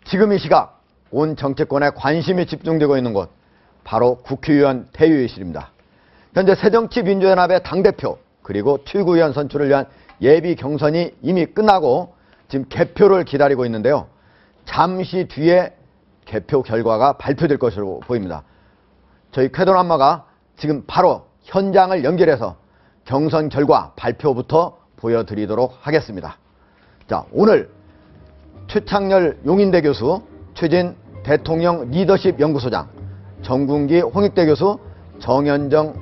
지금 이 시각 온 정치권에 관심이 집중되고 있는 곳 바로 국회의원 대의실입니다. 현재 새정치민주연합의 당대표 그리고 최고위원 선출을 위한 예비 경선이 이미 끝나고 지금 개표를 기다리고 있는데요. 잠시 뒤에 개표 결과가 발표될 것으로 보입니다. 저희 쾌도남마가 지금 바로 현장을 연결해서 경선 결과 발표부터 보여드리도록 하겠습니다. 자, 오늘 최창렬 용인대 교수, 최진 대통령 리더십 연구소장, 정군기 홍익대 교수, 정현정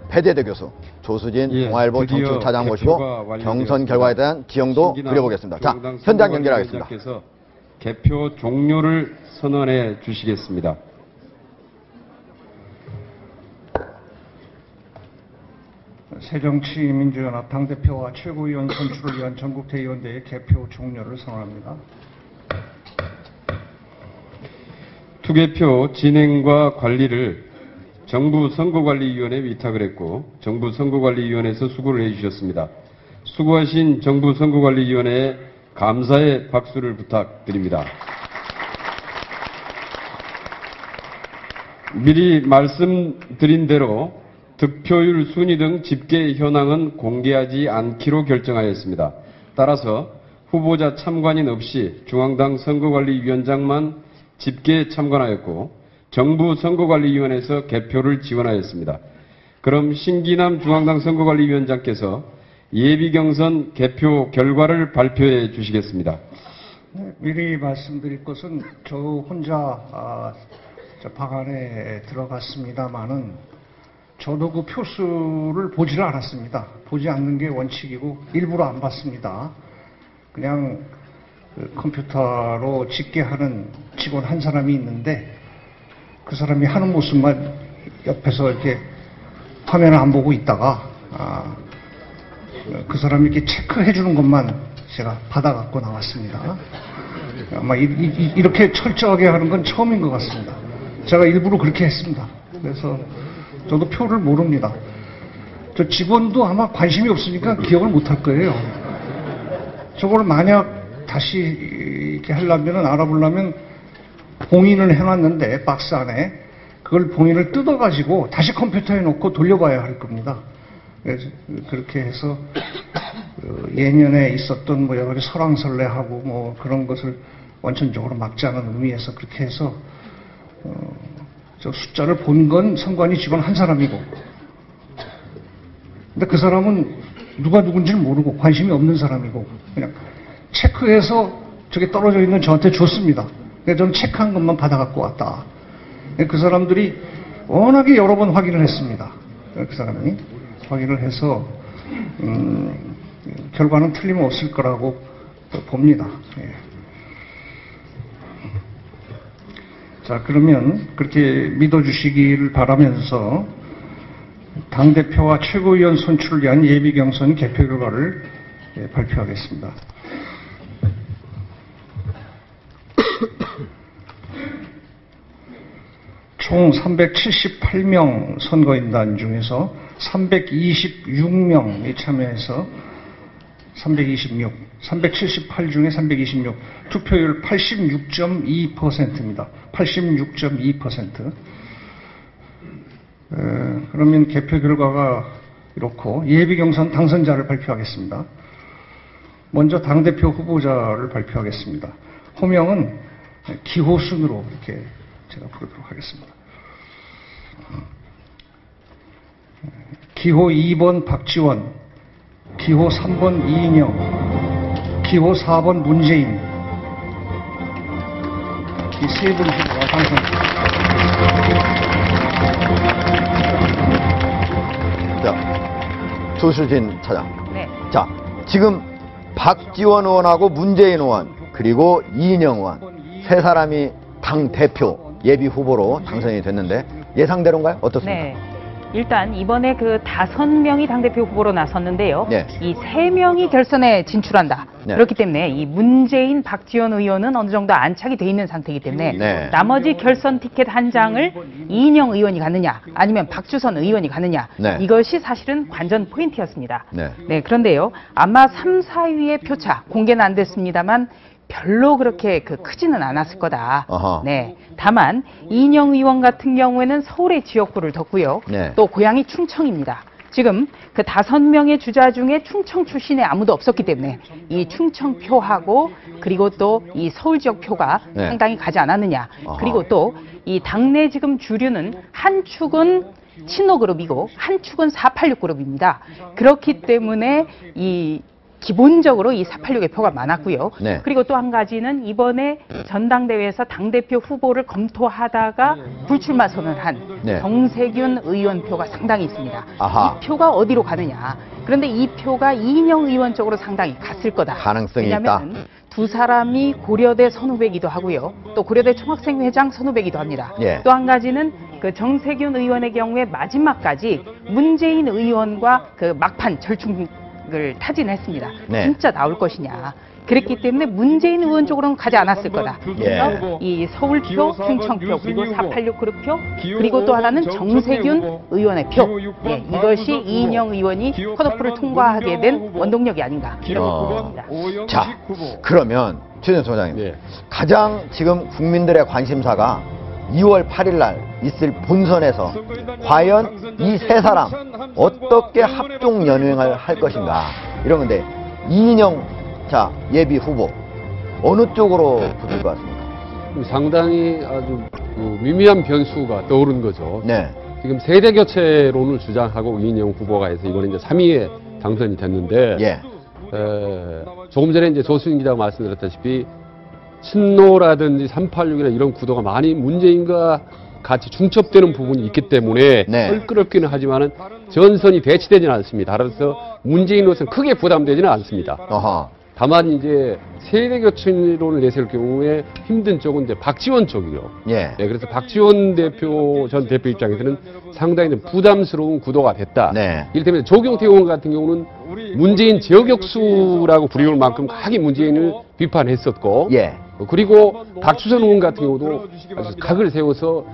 배대대 교수, 조수진 동아일보 정치부차장 모시고 경선 결과에 대한 지형도 그려보겠습니다. 자, 현장 연결하겠습니다. 개표 종료를 선언해 주시겠습니다. 새정치민주연합 당대표와 최고위원 선출을 위한 전국대의원대회 개표 종료를 선언합니다. 투개표 진행과 관리를 정부 선거관리위원회에 위탁을 했고 정부 선거관리위원회에서 수고를 해주셨습니다. 수고하신 정부 선거관리위원회에 감사의 박수를 부탁드립니다. 미리 말씀드린 대로 득표율 순위 등 집계 현황은 공개하지 않기로 결정하였습니다. 따라서 후보자 참관인 없이 중앙당 선거관리위원장만 집계에 참관하였고 정부 선거관리위원회에서 개표를 지원하였습니다. 그럼 신기남 중앙당 선거관리위원장께서 예비경선 개표 결과를 발표해 주시겠습니다. 미리 말씀드릴 것은 저 혼자 방 안에 들어갔습니다마는 저도 그 표수를 보지를 않았습니다. 보지 않는 게 원칙이고 일부러 안 봤습니다. 그냥 그 컴퓨터로 집계하는 직원 한 사람이 있는데 그 사람이 하는 모습만 옆에서 이렇게 화면을 안 보고 있다가 그 사람이 이렇게 체크해 주는 것만 제가 받아갖고 나왔습니다. 아마 이렇게 철저하게 하는 건 처음인 것 같습니다. 제가 일부러 그렇게 했습니다. 그래서 저도 표를 모릅니다. 저 직원도 아마 관심이 없으니까 기억을 못할 거예요. 저걸 만약 다시 이렇게 하려면 알아보려면 봉인을 해놨는데 박스 안에 그걸 봉인을 뜯어가지고 다시 컴퓨터에 놓고 돌려봐야 할 겁니다. 그래서 그렇게 해서 예년에 있었던 뭐 여러 가지 설왕설래하고 뭐 그런 것을 원천적으로 막자는 의미에서 그렇게 해서 저 숫자를 본 건 선관위 직원 한 사람이고 근데 그 사람은 누가 누군지는 모르고 관심이 없는 사람이고 그냥 체크해서 저게 떨어져 있는 저한테 줬습니다. 그래서 저는 체크한 것만 받아갖고 왔다. 그 사람들이 워낙에 여러 번 확인을 했습니다. 그 사람이 확인을 해서 결과는 틀림없을 거라고 봅니다. 예. 자, 그러면 그렇게 믿어주시기를 바라면서 당대표와 최고위원 선출을 위한 예비경선 개표 결과를 발표하겠습니다. 총 378명 선거인단 중에서 326명이 참여해서 378 중에 326, 투표율 86.2%입니다. 86.2%. 그러면 개표 결과가 이렇고 예비경선 당선자를 발표하겠습니다. 먼저 당대표 후보자를 발표하겠습니다. 호명은 기호 순으로 이렇게 제가 부르도록 하겠습니다. 기호 2번 박지원, 기호 3번 이인영, 기호 4번 문재인. 이 세 분 후보가 당선됩니다. 자, 조수진 차장. 네. 자, 지금 박지원 의원하고 문재인 의원 그리고 이인영 의원 세 사람이 당 대표 예비 후보로 당선이 됐는데 예상대로인가요? 어떻습니까? 네. 일단 이번에 그 5명이 당대표 후보로 나섰는데요. 네. 이 3명이 결선에 진출한다. 네. 그렇기 때문에 이 문재인, 박지원 의원은 어느 정도 안착이 돼 있는 상태이기 때문에 네. 나머지 결선 티켓 한 장을 이인영 의원이 갖느냐 아니면 박주선 의원이 갖느냐 네. 이것이 사실은 관전 포인트였습니다. 네. 네, 그런데요. 아마 3, 4위의 표차 공개는 안 됐습니다만 별로 그렇게 크지는 않았을 거다. 어허. 네. 다만 이인영 의원 같은 경우에는 서울의 지역구를 뒀고요. 네. 또 고향이 충청입니다. 지금 그 5명의 주자 중에 충청 출신의 아무도 없었기 때문에 이 충청 표하고 그리고 또 이 서울 지역 표가 네. 상당히 가지 않았느냐. 아하. 그리고 또 이 당내 지금 주류는 한 축은 친노 그룹이고 한 축은 486 그룹입니다. 그렇기 때문에 이 기본적으로 이 486의 표가 많았고요. 네. 그리고 또 한 가지는 이번에 전당대회에서 당대표 후보를 검토하다가 불출마 선언한 네. 정세균 의원 표가 상당히 있습니다. 아하. 이 표가 어디로 가느냐. 그런데 이 표가 이인영 의원 쪽으로 상당히 갔을 거다. 가능성이 왜냐하면 두 사람이 고려대 선후배기도 하고요. 또 고려대 총학생회장 선후배기도 합니다. 예. 또 한 가지는 그 정세균 의원의 경우에 마지막까지 문재인 의원과 그 막판 절충을 타진했습니다. 네. 진짜 나올 것이냐. 그랬기 때문에 문재인 의원 쪽으로는 가지 않았을 거다. 그래서 이 서울표, 충청표, 그리고 486 그룹표, 그리고 또 하나는 정세균 의원의 표. 예, 이것이 이인영 의원이 컷오프를 통과하게 된 원동력이 아닌가 이렇게 보입니다. 자, 그러면 최재형 소장님, 네. 가장 지금 국민들의 관심사가 2월 8일 날 있을 본선에서 과연 이 세 사람 어떻게 합종 연횡을 할 것인가 이런 건데, 이인영 예비 후보 어느 쪽으로 붙을 것 같습니까? 상당히 아주 미미한 변수가 떠오른 거죠. 네. 지금 세대 교체론을 주장하고 이인영 후보가 해서 이번에 이제 3위에 당선이 됐는데, 예. 조금 전에 이제 조수진 기자가 말씀드렸다시피 친노라든지 386이나 이런 구도가 많이 문재인과 같이 중첩되는 부분이 있기 때문에 네. 껄끄럽기는 하지만은 전선이 배치되지는 않습니다. 따라서 문재인으로서는 크게 부담되지는 않습니다. 어허. 다만 이제 세대 교체론을 내세울 경우에 힘든 쪽은 이제 박지원 쪽이요. 예. 네, 그래서 박지원 전 대표 입장에서는 상당히 좀 부담스러운 구도가 됐다. 네. 이를테면 조경태 의원 같은 경우는 문재인 저격수라고 불리울 만큼 강하게 문재인을 비판했었고, 예. 그리고 박주선 의원 같은 경우도 아주 각을 세워서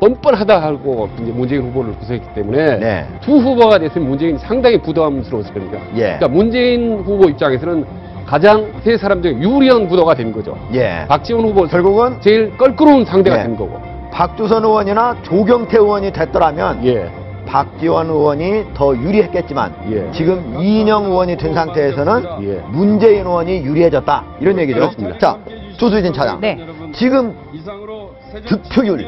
뻔뻔하다 하고 이제 문재인 후보를 구성했기 때문에 네. 두 후보가 됐으면 문재인이 상당히 부담스러웠을 겁니다. 예. 그러니까 문재인 후보 입장에서는 가장 세 사람 중에 유리한 구도가 된 거죠. 예. 박지원 후보 결국은 제일 껄끄러운 상대가 예. 된 거고. 박주선 의원이나 조경태 의원이 됐더라면 예. 박지원 의원이 더 유리했겠지만 예. 지금 이인영 의원이 된 상태에서는 예. 문재인 의원이 유리해졌다 이런 얘기죠. 그렇습니다. 자, 조수진 차장. 네. 지금 득표율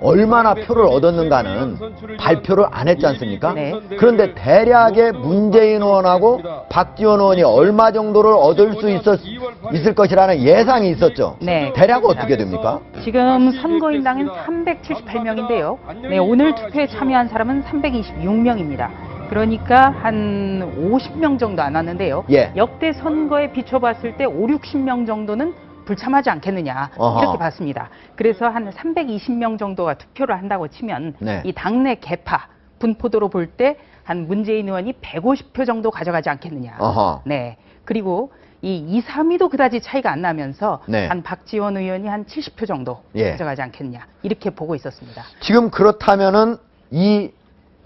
얼마나 표를 얻었는가는 발표를 안 했지 않습니까? 네. 그런데 대략의 문재인 의원하고 박지원 의원이 얼마 정도를 얻을 수 있을 것이라는 예상이 있었죠. 네. 대략 어떻게 됩니까? 지금 선거인당은 378명인데요. 네, 오늘 투표에 참여한 사람은 326명입니다. 그러니까 한 50명 정도 안 왔는데요. 예. 역대 선거에 비춰봤을 때 5, 60명 정도는 불참하지 않겠느냐 어허. 이렇게 봤습니다. 그래서 한 320명 정도가 투표를 한다고 치면 네. 이 당내 개파 분포도로 볼 때 한 문재인 의원이 150표 정도 가져가지 않겠느냐. 어허. 네. 그리고 이 2, 3위도 그다지 차이가 안 나면서 네. 한 박지원 의원이 한 70표 정도 예. 가져가지 않겠냐 이렇게 보고 있었습니다. 지금 그렇다면은 이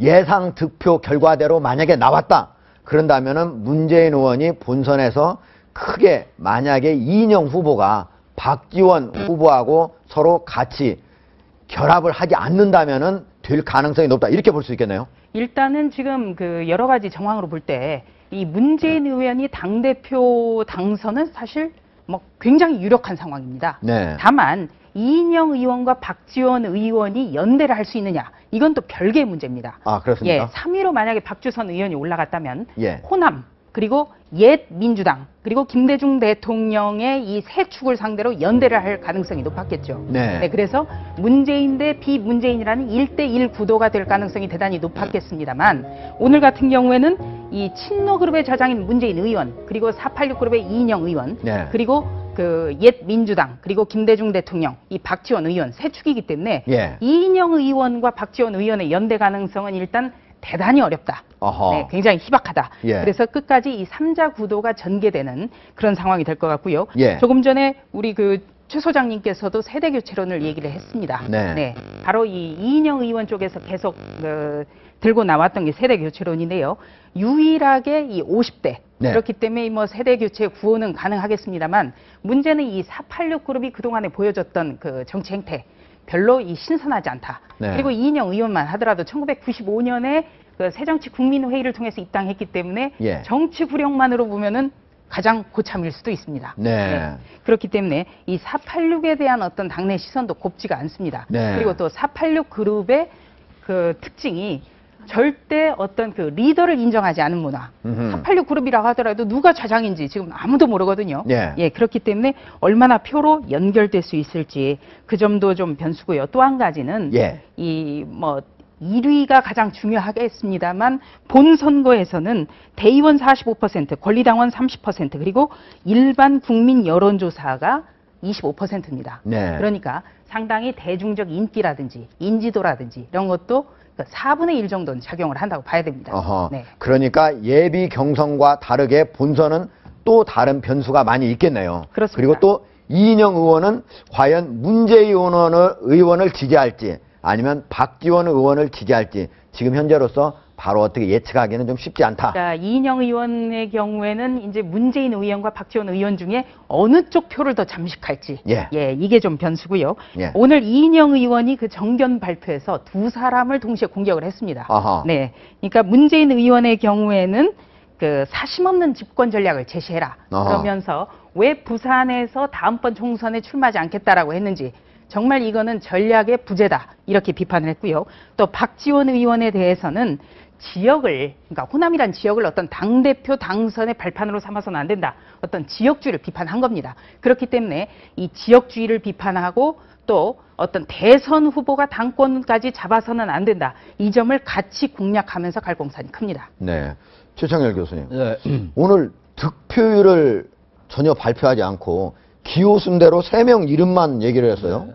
예상 득표 결과대로 만약에 나왔다. 그런다면은 문재인 의원이 본선에서 크게 만약에 이인영 후보가 박지원 후보하고 서로 같이 결합을 하지 않는다면은 될 가능성이 높다. 이렇게 볼 수 있겠네요. 일단은 지금 그 여러 가지 정황으로 볼 때 이 문재인 의원이 당대표 당선은 사실 뭐 굉장히 유력한 상황입니다. 네. 다만 이인영 의원과 박지원 의원이 연대를 할 수 있느냐 이건 또 별개의 문제입니다. 아, 그렇습니까? 예, 3위로 만약에 박주선 의원이 올라갔다면 예. 호남 그리고 옛 민주당 그리고 김대중 대통령의 이 세 축을 상대로 연대를 할 가능성이 높았겠죠. 네. 그래서 문재인 대 비문재인이라는 1대1 구도가 될 가능성이 대단히 높았겠습니다만 오늘 같은 경우에는 이 친노 그룹의 저장인 문재인 의원 그리고 486 그룹의 이인영 의원 네. 그리고 그 옛 민주당 그리고 김대중 대통령 이 박지원 의원 세 축이기 때문에 예. 이인영 의원과 박지원 의원의 연대 가능성은 일단 대단히 어렵다. 어허. 네, 굉장히 희박하다. 예. 그래서 끝까지 이 3자 구도가 전개되는 그런 상황이 될 것 같고요. 예. 조금 전에 우리 그 최 소장님께서도 세대 교체론을 얘기를 했습니다. 네. 바로 이 이인영 의원 쪽에서 계속 들고 나왔던 게 세대 교체론인데요. 유일하게 이 50대 네. 그렇기 때문에 뭐 세대 교체 구호는 가능하겠습니다만 문제는 이 486 그룹이 그동안에 보여줬던 그 정치 행태 별로 이 신선하지 않다. 네. 그리고 이인영 의원만 하더라도 1995년에 그 새정치국민회의를 통해서 입당했기 때문에 예. 정치 구력만으로 보면은 가장 고참일 수도 있습니다. 네. 그렇기 때문에 이 486에 대한 어떤 당내 시선도 곱지가 않습니다. 네. 그리고 또 486 그룹의 그 특징이 절대 어떤 그 리더를 인정하지 않은 문화. 486 그룹이라고 하더라도 누가 좌장인지 지금 아무도 모르거든요. 예. 그렇기 때문에 얼마나 표로 연결될 수 있을지 그 점도 좀 변수고요. 또 한 가지는 예. 이 뭐 1위가 가장 중요하겠습니다만 본 선거에서는 대의원 45%, 권리당원 30% 그리고 일반 국민 여론조사가 25%입니다. 네. 그러니까 상당히 대중적 인기라든지 인지도라든지 이런 것도 4분의 1 정도는 작용을 한다고 봐야 됩니다. 어허. 네. 그러니까 예비 경선과 다르게 본선은 또 다른 변수가 많이 있겠네요. 그렇습니다. 그리고 또 이인영 의원은 과연 문재인 의원을 지지할지 아니면 박지원 의원을 지지할지 지금 현재로서 바로 어떻게 예측하기는 좀 쉽지 않다. 그러니까 이인영 의원의 경우에는 이제 문재인 의원과 박지원 의원 중에 어느 쪽 표를 더 잠식할지, 이게 좀 변수고요. 예. 오늘 이인영 의원이 그 정견 발표에서 두 사람을 동시에 공격을 했습니다. 아하. 네, 그러니까 문재인 의원의 경우에는 그 사심 없는 집권 전략을 제시해라. 아하. 그러면서 왜 부산에서 다음번 총선에 출마하지 않겠다라고 했는지. 정말 이거는 전략의 부재다 이렇게 비판을 했고요. 또 박지원 의원에 대해서는 지역을 그러니까 호남이란 지역을 어떤 당대표 당선의 발판으로 삼아서는 안 된다. 어떤 지역주의를 비판한 겁니다. 그렇기 때문에 이 지역주의를 비판하고 또 어떤 대선 후보가 당권까지 잡아서는 안 된다. 이 점을 같이 공략하면서 갈 공산이 큽니다. 네. 최창열 교수님. 네. 오늘 득표율을 전혀 발표하지 않고 기호순대로 3명 이름만 얘기를 했어요.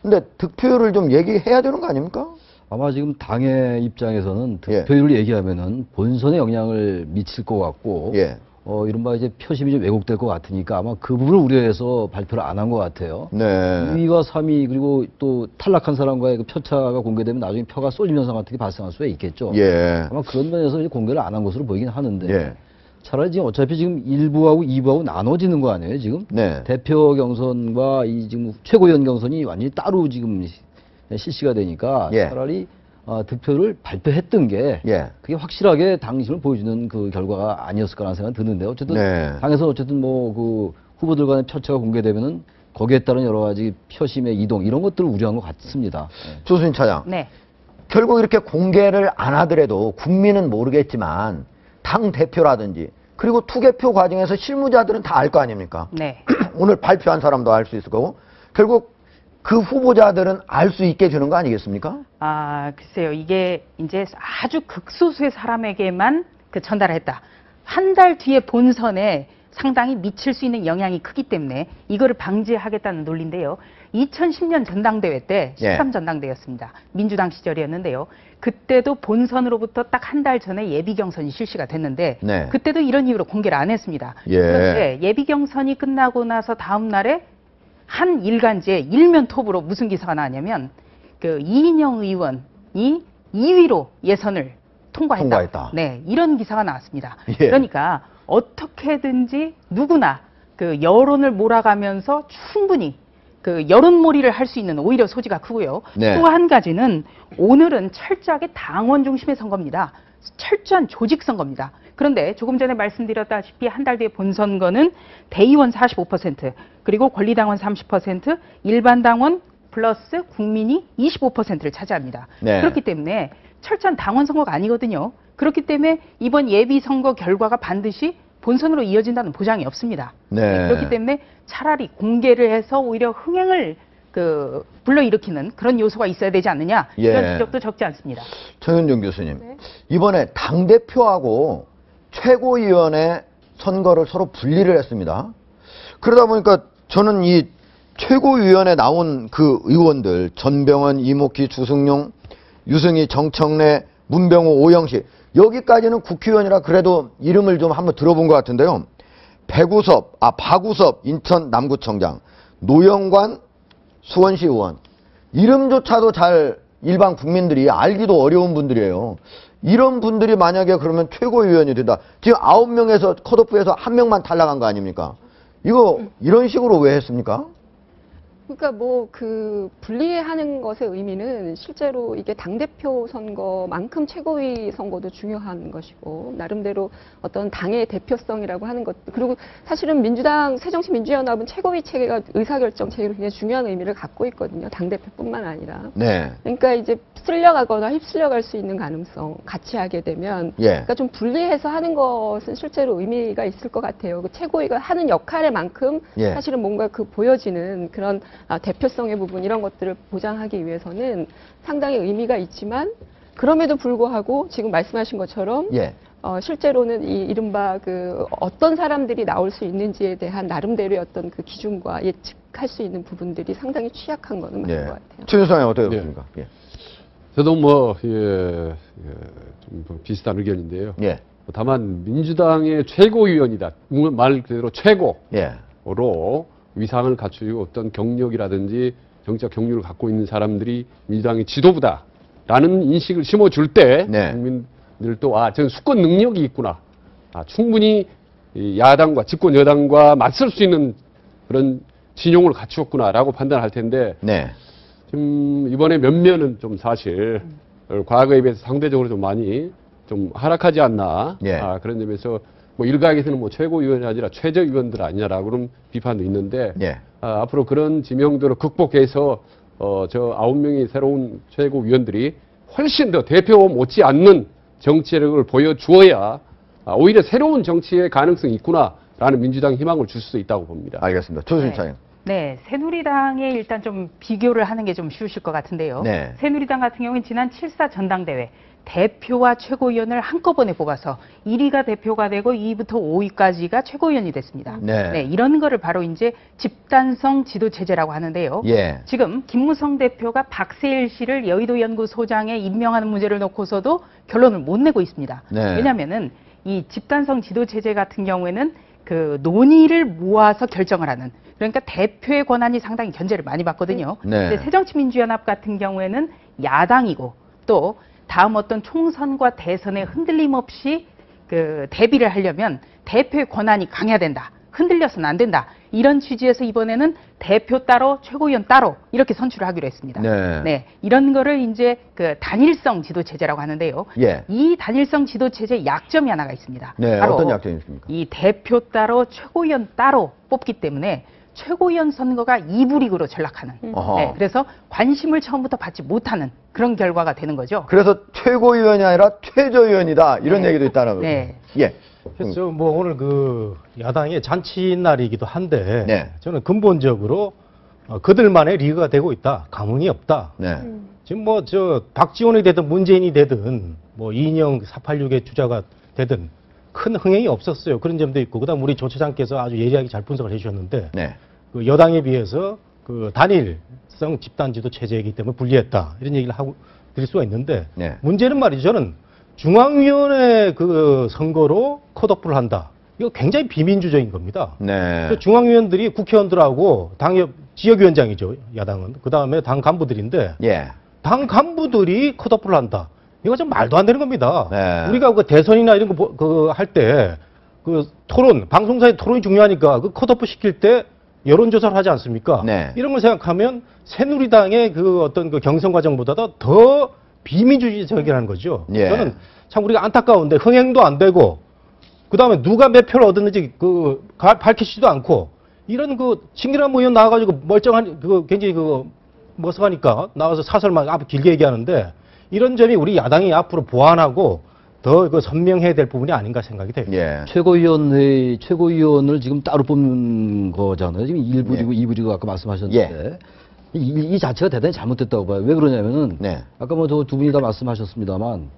근데 득표율을 좀 얘기해야 되는 거 아닙니까? 아마 지금 당의 입장에서는 예. 득표율을 얘기하면은 본선에 영향을 미칠 것 같고, 예. 이른바 이제 표심이 좀 왜곡될 것 같으니까 아마 그 부분을 우려해서 발표를 안 한 것 같아요. 네. 2위와 3위 그리고 또 탈락한 사람과의 그 표차가 공개되면 나중에 표가 쏠림 현상 같은 게 발생할 수가 있겠죠. 예. 아마 그런 면에서 이제 공개를 안 한 것으로 보이긴 하는데, 예. 차라리 지금 어차피 지금 1부하고 2부하고 나눠지는 거 아니에요, 지금? 네. 대표 경선과 이 지금 최고위원 경선이 완전히 따로 지금 실시가 되니까 예. 차라리 득표를 발표했던 게 예. 그게 확실하게 당심을 보여주는 그 결과가 아니었을까라는 생각이 드는데 어쨌든 네. 당에서 어쨌든 뭐 그 후보들 간의 표차가 공개되면은 거기에 따른 여러 가지 표심의 이동 이런 것들을 우려한 것 같습니다. 조순인 차장. 네. 결국 이렇게 공개를 안 하더라도 국민은 모르겠지만 당 대표라든지 그리고 투개표 과정에서 실무자들은 다 알 거 아닙니까? 네. 오늘 발표한 사람도 알 수 있을 거고 결국 그 후보자들은 알 수 있게 주는 거 아니겠습니까? 아, 글쎄요. 이게 이제 아주 극소수의 사람에게만 그 전달했다. 한 달 뒤에 본선에 상당히 미칠 수 있는 영향이 크기 때문에 이거를 방지하겠다는 논리인데요. 2010년 전당대회 때 예. 13전당대였습니다. 민주당 시절이었는데요. 그때도 본선으로부터 딱 한 달 전에 예비 경선이 실시가 됐는데 네. 그때도 이런 이유로 공개를 안 했습니다. 예. 그런데 예비 경선이 끝나고 나서 다음 날에 한 일간지에 일면 톱으로 무슨 기사가 나왔냐면 그 이인영 의원이 2위로 예선을 통과했다. 네, 이런 기사가 나왔습니다. 예. 그러니까 어떻게든지 누구나 그 여론을 몰아가면서 충분히 그 여론몰이를 할 수 있는 오히려 소지가 크고요. 네. 또 한 가지는 오늘은 철저하게 당원 중심의 선거입니다. 철저한 조직 선거입니다. 그런데 조금 전에 말씀드렸다시피 한 달 뒤에 본선거는 대의원 45% 그리고 권리당원 30% 일반 당원 플러스 국민이 25%를 차지합니다. 네. 그렇기 때문에 철저한 당원 선거가 아니거든요. 그렇기 때문에 이번 예비 선거 결과가 반드시 본선으로 이어진다는 보장이 없습니다. 네. 그렇기 때문에 차라리 공개를 해서 오히려 흥행을 그 불러일으키는 그런 요소가 있어야 되지 않느냐 이런 예. 지적도 적지 않습니다. 정현종 교수님, 이번에 당대표하고 최고위원회 선거를 서로 분리를 했습니다. 그러다 보니까 저는 이 최고위원회 나온 그 의원들 전병헌, 이목희, 주승용, 유승희, 정청래, 문병호, 오영식 여기까지는 국회의원이라 그래도 이름을 좀 한번 들어본 것 같은데요. 박우섭 인천 남구청장, 노영관 수원시 의원. 이름조차도 잘 일반 국민들이 알기도 어려운 분들이에요. 이런 분들이 만약에 그러면 최고위원이 된다. 지금 9명에서 컷오프에서 1명만 탈락한 거 아닙니까? 이거 이런 식으로 왜 했습니까? 그러니까 뭐 그 분리하는 것의 의미는 실제로 이게 당대표 선거만큼 최고위 선거도 중요한 것이고 나름대로 어떤 당의 대표성이라고 하는 것 그리고 사실은 민주당 새정치민주연합은 최고위 체계가 의사결정 체계로 굉장히 중요한 의미를 갖고 있거든요. 당대표뿐만 아니라. 네. 그러니까 이제 쓸려가거나 휩쓸려갈 수 있는 가능성 같이 하게 되면 예. 그러니까 좀 분리해서 하는 것은 실제로 의미가 있을 것 같아요. 그 최고위가 하는 역할의 만큼 예. 사실은 뭔가 그 보여지는 그런 대표성의 부분 이런 것들을 보장하기 위해서는 상당히 의미가 있지만 그럼에도 불구하고 지금 말씀하신 것처럼 예. 실제로는 이 이른바 그 어떤 사람들이 나올 수 있는지에 대한 나름대로의 어떤 그 기준과 예측할 수 있는 부분들이 상당히 취약한 거는 맞는 예. 것 같아요. 최 교수님 어떻게 네. 보십니까? 예. 저도 뭐, 좀 비슷한 의견인데요. 예. 다만, 민주당의 최고위원이다. 말 그대로 최고로 예. 위상을 갖추고 어떤 경력이라든지 정치적 경륜을 갖고 있는 사람들이 민주당의 지도부다라는 인식을 심어줄 때 네. 국민들도 저는 수권 능력이 있구나. 충분히 이 야당과 집권 여당과 맞설 수 있는 그런 진용을 갖추었구나라고 판단할 텐데 네. 지금 이번에 몇몇은 좀 사실 과거에 비해서 상대적으로 좀 많이 좀 하락하지 않나 예. 그런 점에서 뭐 일각에서는 뭐 최고위원이 아니라 최저위원들 아니냐라고 그런 비판도 있는데 예. 앞으로 그런 지명도를 극복해서 저 9명의 새로운 최고위원들이 훨씬 더 대표 못지않는 정치력을 보여주어야 오히려 새로운 정치의 가능성이 있구나라는 민주당 희망을 줄 수 있다고 봅니다. 알겠습니다. 조수진 네. 차장. 네, 새누리당에 일단 좀 비교를 하는 게 좀 쉬우실 것 같은데요. 네. 새누리당 같은 경우는 지난 7.4 전당대회 대표와 최고위원을 한꺼번에 뽑아서 1위가 대표가 되고 2위부터 5위까지가 최고위원이 됐습니다. 네. 이런 거를 바로 이제 집단성 지도체제라고 하는데요. 예. 지금 김무성 대표가 박세일 씨를 여의도 연구소장에 임명하는 문제를 놓고서도 결론을 못 내고 있습니다. 네. 왜냐하면은 이 집단성 지도체제 같은 경우에는 그 논의를 모아서 결정을 하는 그러니까 대표의 권한이 상당히 견제를 많이 받거든요. 네. 근데 새정치민주연합 같은 경우에는 야당이고 또 다음 어떤 총선과 대선에 흔들림 없이 그 대비를 하려면 대표의 권한이 강해야 된다. 흔들려서는 안 된다. 이런 취지에서 이번에는 대표 따로 최고위원 따로 이렇게 선출을 하기로 했습니다. 네. 이런 거를 이제 그 단일성 지도체제라고 하는데요. 예. 이 단일성 지도체제 약점이 하나가 있습니다. 네. 바로 어떤 약점이 있습니까? 이 대표 따로 최고위원 따로 뽑기 때문에 최고위원 선거가 2부릭으로 전락하는 어허. 그래서 관심을 처음부터 받지 못하는 그런 결과가 되는 거죠. 그래서 최고위원이 아니라 최저위원이다. 이런 얘기도 있다는 거죠. 네. 예. 그래서 뭐 오늘 그 야당의 잔치날이기도 한데 네. 저는 근본적으로 그들만의 리그가 되고 있다. 감흥이 없다. 네. 지금 뭐 저 박지원이 되든 문재인이 되든 뭐 이인영 486의 주자가 되든 큰 흥행이 없었어요. 그런 점도 있고 그다음 우리 조 차장께서 아주 예리하게 잘 분석을 해주셨는데 네. 그 여당에 비해서 그 단일성 집단지도 체제이기 때문에 불리했다 이런 얘기를 하고 드릴 수가 있는데 네. 문제는 말이죠. 저는 중앙위원회 그 선거로 컷오프를 한다. 이거 굉장히 비민주적인 겁니다. 네. 그 중앙위원들이 국회의원들하고 지역위원장이죠. 야당은. 그 다음에 당 간부들인데 예. 당 간부들이 컷오프를 한다. 이거 좀 말도 안 되는 겁니다. 네. 우리가 그 대선이나 이런 거 그 할 때 그 토론, 방송사의 토론이 중요하니까 그 컷오프 시킬 때 여론조사를 하지 않습니까? 네. 이런 걸 생각하면 새누리당의 그 어떤 그 경선 과정보다도 더 비민주적이라는 거죠. 예. 저는 참 우리가 안타까운데 흥행도 안 되고 그 다음에 누가 몇 표를 얻었는지 그 밝히지도 않고 이런 그 신기란 의원 나와가지고 멀쩡한 그 굉장히 그 머쓱하니까 나와서 사설만 앞에 길게 얘기하는데 이런 점이 우리 야당이 앞으로 보완하고 더 그 선명해야 될 부분이 아닌가 생각이 됩니다. 예. 최고위원을 지금 따로 뽑는 거잖아요. 지금 1부리고 2부리고 아까 말씀하셨는데 이 자체가 대단히 잘못됐다고 봐요. 왜 그러냐면은 네. 아까 뭐 두 분이 다 말씀하셨습니다만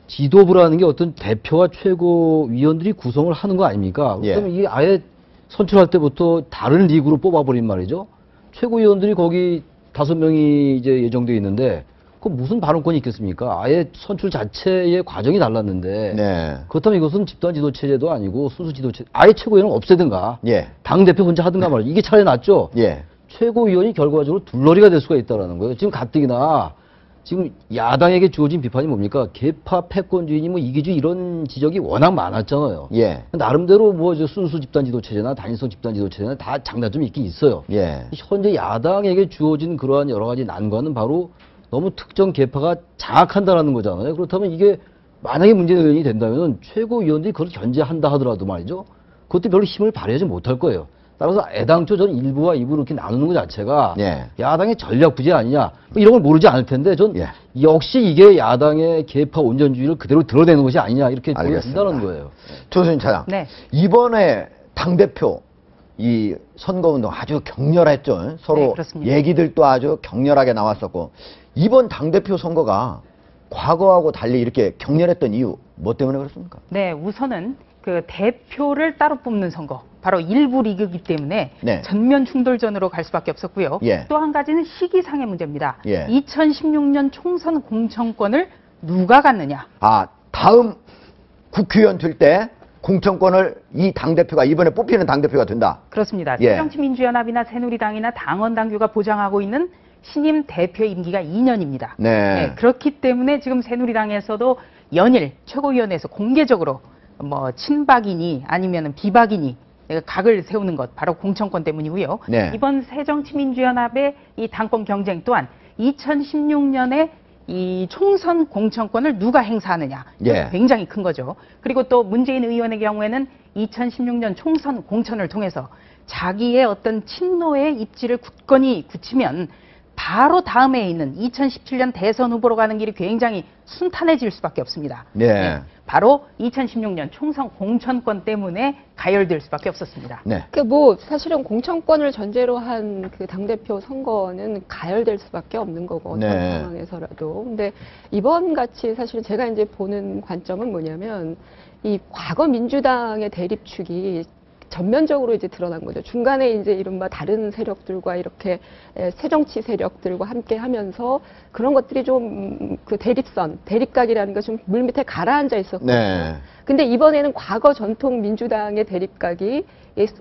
지도부라는 게 어떤 대표와 최고위원들이 구성을 하는 거 아닙니까? 예. 그러면 이게 아예 선출할 때부터 다른 리그로 뽑아버린 말이죠. 최고위원들이 거기 5명이 이제 예정되어 있는데 그 무슨 발언권이 있겠습니까? 아예 선출 자체의 과정이 달랐는데 네. 그렇다면 이것은 집단 지도 체제도 아니고 순수 지도 체제 아예 최고위원을 없애든가 예. 당 대표 혼자 하든가 말이죠. 이게 차라리 낫죠. 예. 최고위원이 결과적으로 둘러리가 될 수가 있다는 거예요. 지금 가뜩이나 지금 야당에게 주어진 비판이 뭡니까? 개파, 패권주의니 뭐 이기주의 이런 지적이 워낙 많았잖아요. 예. 나름대로 뭐 저 순수 집단 지도체제나 단일성 집단 지도체제나 다 장단점이 있긴 있어요. 예. 현재 야당에게 주어진 그러한 여러 가지 난관은 바로 너무 특정 개파가 장악한다라는 거잖아요. 그렇다면 이게 만약에 문재인 의원이 된다면 최고위원들이 그걸 견제한다 하더라도 말이죠. 그것도 별로 힘을 발휘하지 못할 거예요. 따라서 애당초 저는 일부와 일부 이렇게 나누는 것 자체가 예. 야당의 전략 부재 아니냐 뭐 이런 걸 모르지 않을 텐데 전 예. 역시 이게 야당의 개파 온전주의를 그대로 드러내는 것이 아니냐 이렇게 알겠습니다. 보여진다는 거예요. 조수진 차장. 네. 이번에 당대표 이 선거운동 아주 격렬했죠. 서로 네, 그렇습니다. 얘기들도 아주 격렬하게 나왔었고 이번 당대표 선거가 과거하고 달리 이렇게 격렬했던 이유 뭐 때문에 그렇습니까? 네, 우선은 그 대표를 따로 뽑는 선거, 바로 일부 리그이기 때문에 네. 전면 충돌전으로 갈 수밖에 없었고요. 예. 또 한 가지는 시기상의 문제입니다. 예. 2016년 총선 공천권을 누가 갖느냐. 아, 다음 국회의원 될 때 공천권을 이 당대표가 이번에 뽑히는 당대표가 된다. 그렇습니다. 예. 새정치민주연합이나 새누리당이나 당원당규가 보장하고 있는 신임 대표 임기가 2년입니다. 네. 그렇기 때문에 지금 새누리당에서도 연일 최고위원회에서 공개적으로 뭐 친박이니 아니면 비박이니 각을 세우는 것 바로 공천권 때문이고요. 네. 이번 새정치민주연합의 이 당권 경쟁 또한 2016년에 이 총선 공천권을 누가 행사하느냐 예. 굉장히 큰 거죠. 그리고 또 문재인 의원의 경우에는 2016년 총선 공천을 통해서 자기의 어떤 친노의 입지를 굳건히 굳히면 바로 다음에 있는 2017년 대선 후보로 가는 길이 굉장히 순탄해질 수밖에 없습니다. 네. 바로 2016년 총선 공천권 때문에 가열될 수밖에 없었습니다. 네. 그 뭐 사실은 공천권을 전제로 한 그 당대표 선거는 가열될 수밖에 없는 거고 어떤 네. 상황에서라도. 근데 이번 같이 사실은 제가 이제 보는 관점은 뭐냐면 이 과거 민주당의 대립축이 전면적으로 이제 드러난 거죠. 중간에 이제 이른바 다른 세력들과 이렇게 새정치 세력들과 함께 하면서 그런 것들이 좀 그 대립선, 대립각이라는 게 좀 물밑에 가라앉아 있었거든요. 네. 근데 이번에는 과거 전통 민주당의 대립각이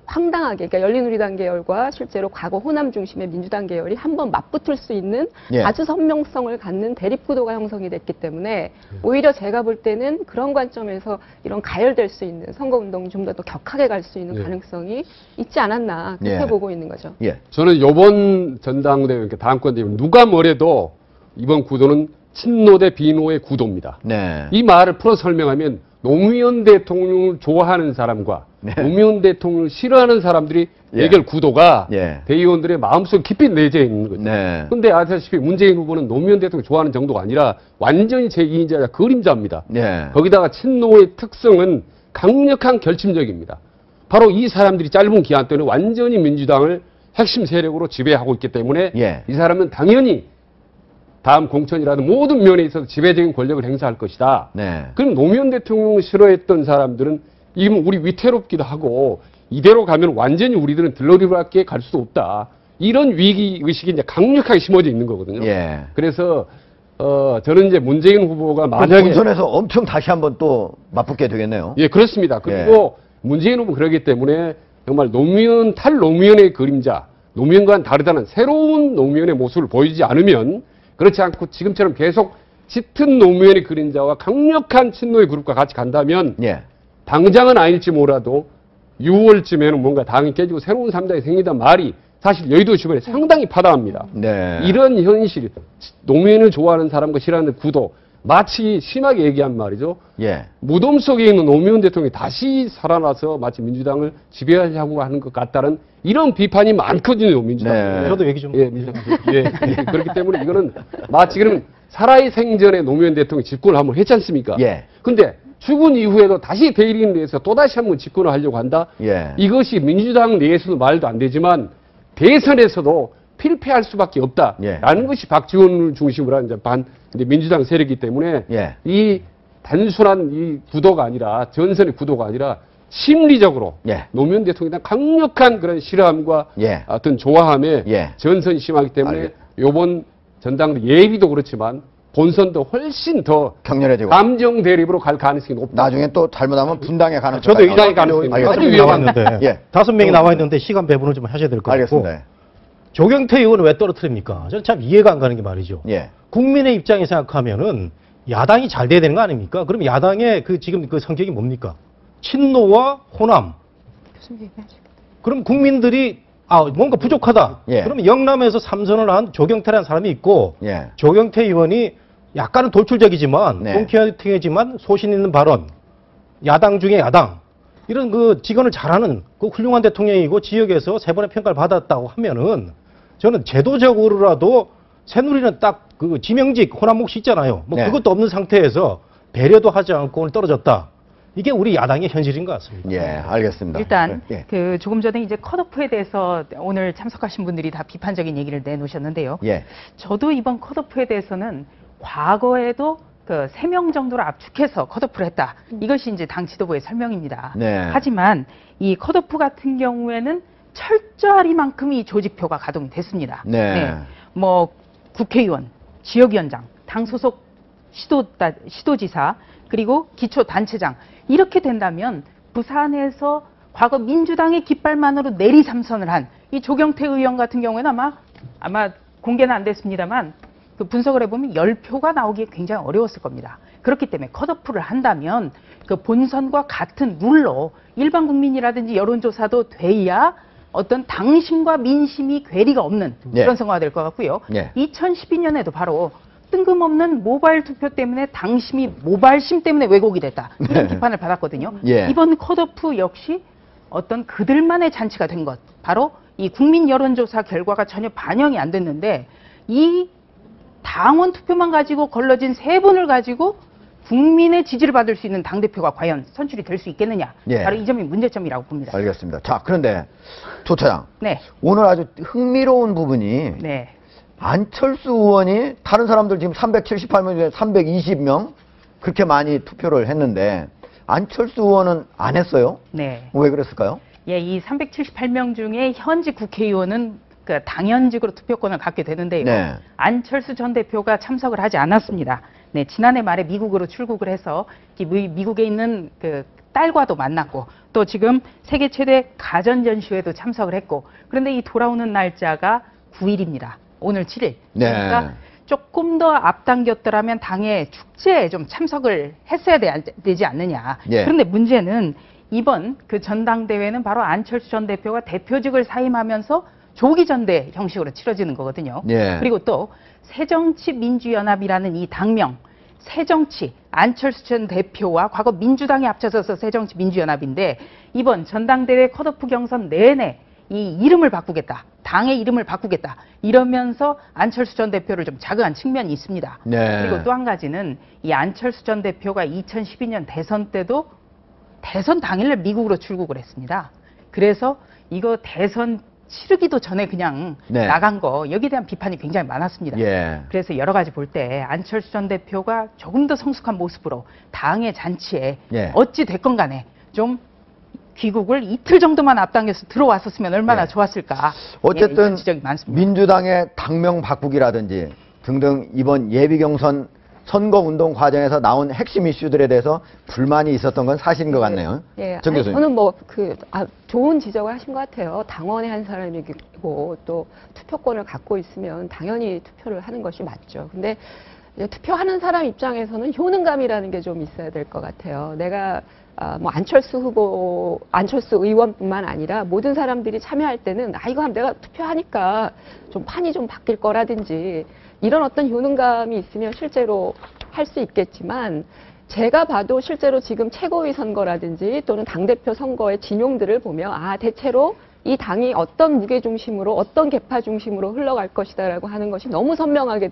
황당하게, 그러니까 열린우리당 계열과 실제로 과거 호남 중심의 민주당 계열이 한번 맞붙을 수 있는 예. 아주 선명성을 갖는 대립구도가 형성이 됐기 때문에 오히려 제가 볼 때는 그런 관점에서 이런 가열될 수 있는 선거운동이 좀 더 격하게 갈 수 있는 예. 가능성이 있지 않았나 그렇게 예. 보고 있는 거죠. 예. 저는 이번 전당대회, 그러니까 다음권 대회 누가 뭐래도 이번 구도는 친노 대 비노의 구도입니다. 네. 이 말을 풀어 설명하면 노무현 대통령을 좋아하는 사람과 네. 노무현 대통령을 싫어하는 사람들이 예. 대결 구도가 예. 대의원들의 마음속 깊이 내재해 있는 거죠. 네. 근데 아시다시피 문재인 후보는 노무현 대통령 좋아하는 정도가 아니라 완전히 제2인자야 그림자입니다. 네. 거기다가 친노의 특성은 강력한 결집력입니다. 바로 이 사람들이 짧은 기간 동안에 완전히 민주당을 핵심 세력으로 지배하고 있기 때문에 예. 이 사람은 당연히 다음 공천이라든 모든 면에 있어서 지배적인 권력을 행사할 것이다. 네. 그럼 노무현 대통령을 싫어했던 사람들은 이건 우리 위태롭기도 하고 이대로 가면 완전히 우리들은 들러리밖에 갈 수도 없다. 이런 위기 의식이 이제 강력하게 심어져 있는 거거든요. 예. 그래서 저는 이제 문재인 후보가 그럼 만약에 본선에서 엄청 다시 한번 또 맞붙게 되겠네요. 예, 그렇습니다. 그리고 문재인 후보 그러기 때문에 정말 노무현 탈노무현의 그림자, 노무현과는 다르다는 새로운 노무현의 모습을 보이지 않으면 그렇지 않고 지금처럼 계속 짙은 노무현의 그림자와 강력한 친노의 그룹과 같이 간다면 예. 당장은 아닐지 몰라도 6월쯤에는 뭔가 당이 깨지고 새로운 3당이 생긴단 말이 사실 여의도 주변에 상당히 파다합니다. 네. 이런 현실, 노무현을 좋아하는 사람과 싫어하는 구도, 마치 심하게 얘기한 말이죠. 예. 무덤 속에 있는 노무현 대통령이 다시 살아나서 마치 민주당을 지배하려고 하는 것 같다는 이런 비판이 많거든요, 민주당. 네. 저도 얘기 좀. 예, 예. 그렇기 때문에 이거는 마치 그러면 살아있 생전에 노무현 대통령이 집권을 한번 했지 않습니까? 예. 근데 죽은 이후에도 다시 대의를 내서 또다시 한번 집권을 하려고 한다? 예. 이것이 민주당 내에서도 말도 안 되지만 대선에서도 필패할 수밖에 없다라는 예. 것이 박지원을 중심으로 한 이제 민주당 세력이기 때문에 예. 이 단순한 이 구도가 아니라 전선의 구도가 아니라 심리적으로 예. 노무현 대통령에 대한 강력한 그런 싫어함과 예. 어떤 좋아함에 예. 전선이 심하기 때문에 알겠- 이번 전당대 예비도 그렇지만 본선도 훨씬 더 격렬해지고 감정 대립으로 갈 가능성이 높다. 나중에 또 잘못하면 분당에 가는 저도 수가 이장에 있다. 가능성이 알겠습니다. 아주 나와 위험한 있는데 예. 5명이 나와 있는데 시간 배분을 좀 하셔야 될 것 같고. 알겠습니다. 조경태 의원은 왜 떨어뜨립니까? 저는 참 이해가 안 가는 게 말이죠. 예. 국민의 입장에 생각하면은 야당이 잘 돼야 되는 거 아닙니까? 그럼 야당의 지금 그 성격이 뭡니까? 친노와 호남. 그럼 국민들이 뭔가 부족하다. 예. 그러면 영남에서 삼선을 한 조경태라는 사람이 있고 예. 조경태 의원이 약간은 돌출적이지만 네. 꽁팅하지만 소신 있는 발언. 야당 중에 야당. 이런 그 직원을 잘하는 그 훌륭한 대통령이고 지역에서 세 번의 평가를 받았다고 하면은 저는 제도적으로라도 새누리는 딱 그 지명직 호남몫이 있잖아요. 뭐 네. 그것도 없는 상태에서 배려도 하지 않고 오늘 떨어졌다. 이게 우리 야당의 현실인 것 같습니다. 예, 알겠습니다. 일단 예. 그 조금 전에 이제 컷오프에 대해서 오늘 참석하신 분들이 다 비판적인 얘기를 내놓으셨는데요. 예. 저도 이번 컷오프에 대해서는 과거에도 그 3명 정도를 압축해서 컷오프를 했다. 이것이 이제 당 지도부의 설명입니다. 네. 하지만 이 컷오프 같은 경우에는 철저하리만큼 이 조직표가 가동이 됐습니다. 네. 뭐 국회의원, 지역위원장, 당 소속 시도지사, 그리고 기초단체장 이렇게 된다면 부산에서 과거 민주당의 깃발만으로 내리 삼선을 한 이 조경태 의원 같은 경우에는 아마 공개는 안 됐습니다만 그 분석을 해보면 10표가 나오기 굉장히 어려웠을 겁니다. 그렇기 때문에 컷오프를 한다면 그 본선과 같은 룰로 일반 국민이라든지 여론조사도 돼야 어떤 당심과 민심이 괴리가 없는 예. 그런 선거가 될 것 같고요. 예. 2012년에도 바로 뜬금없는 모바일 투표 때문에 당심이 모발심 때문에 왜곡이 됐다. 이런 네. 비판을 받았거든요. 예. 이번 컷오프 역시 어떤 그들만의 잔치가 된 것. 바로 이 국민 여론조사 결과가 전혀 반영이 안 됐는데 이 당원 투표만 가지고 걸러진 3분을 가지고 국민의 지지를 받을 수 있는 당대표가 과연 선출이 될 수 있겠느냐. 예. 바로 이 점이 문제점이라고 봅니다. 알겠습니다. 자, 그런데 조 차장. 네. 오늘 아주 흥미로운 부분이 네. 안철수 의원이 다른 사람들 지금 378명 중에 320명 그렇게 많이 투표를 했는데 안철수 의원은 안 했어요? 네. 왜 그랬을까요? 예, 이 378명 중에 현직 국회의원은 그 당연직으로 투표권을 갖게 되는데요. 네. 안철수 전 대표가 참석을 하지 않았습니다. 네, 지난해 말에 미국으로 출국을 해서 미국에 있는 그 딸과도 만났고 또 지금 세계 최대 가전 전시회도 참석을 했고 그런데 이 돌아오는 날짜가 9일입니다. 오늘 7일. 네. 그러니까 조금 더 앞당겼더라면 당의 축제에 좀 참석을 했어야 되지 않느냐. 예. 그런데 문제는 이번 그 전당대회는 바로 안철수 전 대표가 대표직을 사임하면서 조기 전대 형식으로 치러지는 거거든요. 예. 그리고 또 새정치민주연합이라는 이 당명, 새정치, 안철수 전 대표와 과거 민주당이 합쳐져서 새정치민주연합인데 이번 전당대회 컷오프 경선 내내 이 이름을 바꾸겠다. 당의 이름을 바꾸겠다. 이러면서 안철수 전 대표를 좀 자극한 측면이 있습니다. 네. 그리고 또 한 가지는 이 안철수 전 대표가 2012년 대선 때도 대선 당일날 미국으로 출국을 했습니다. 그래서 이거 대선 치르기도 전에 그냥 네. 나간 거 여기에 대한 비판이 굉장히 많았습니다. 예. 그래서 여러 가지 볼 때 안철수 전 대표가 조금 더 성숙한 모습으로 당의 잔치에 예. 어찌 됐건 간에 좀 귀국을 이틀 정도만 앞당겨서 들어왔었으면 얼마나 예. 좋았을까. 어쨌든 이런 지적이 많습니다. 민주당의 당명 바꾸기라든지 등등 이번 예비 경선 선거운동 과정에서 나온 핵심 이슈들에 대해서 불만이 있었던 건 사실인 것 같네요. 예, 정 교수님. 저는 좋은 지적을 하신 것 같아요. 당원의 한 사람이고 또 투표권을 갖고 있으면 당연히 투표를 하는 것이 맞죠. 근데 이제 투표하는 사람 입장에서는 효능감이라는 게 좀 있어야 될 것 같아요. 내가 뭐 안철수 의원뿐만 아니라 모든 사람들이 참여할 때는 이거 하면 내가 투표하니까 좀 판이 좀 바뀔 거라든지 이런 어떤 효능감이 있으면 실제로 할 수 있겠지만 제가 봐도 실제로 지금 최고위 선거라든지 또는 당대표 선거의 진용들을 보면 대체로 이 당이 어떤 무게 중심으로 어떤 계파 중심으로 흘러갈 것이다라고 하는 것이 너무 선명하게